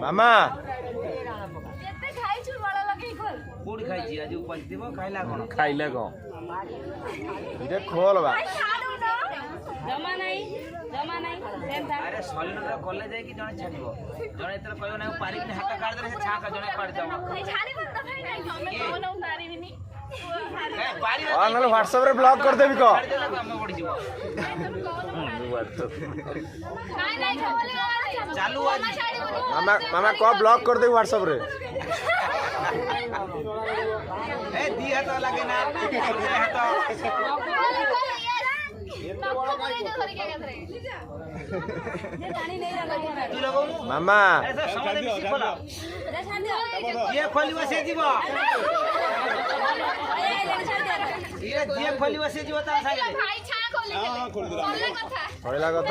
मामा खाइले कौन ये खोल बा जमा नहीं अरे सलिन कले जाए कि जने छाड़िबो जने एतर कहयो ना पारी कि हाथ काट दे से छाका जने काट जाओ छाड़ी बंद भाई नहीं हमें कोनो मारिबिनी पारी आ नले व्हाट्सएप रे ब्लॉक कर देबी को हम पड़ी जीवो नहीं खवले चालू आज मामा मामा को ब्लॉक कर दे व्हाट्सएप रे ए दी हाथ लगे ना हाथ मामा ऐसा समझ में खोला ये खोलिबो से जीवो ये खोलिबो से जीवो ता सागे भाई छा खोले कहला कथा